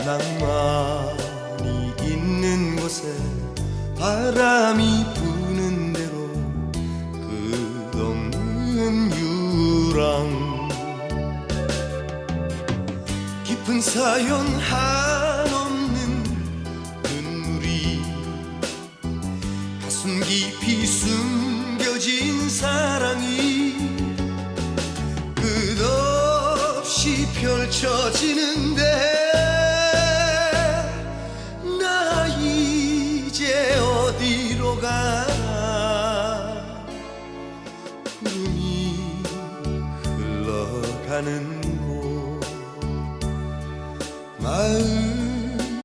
낭만이 있는 곳에 바람이 부는 대로 끝없는 유랑 깊은 사연 한없는 눈물이 가슴 깊이 숨겨진 사랑이 끝없이 펼쳐지는데 나 이제 어디로 가나 구름이 흘러가는 곳 마음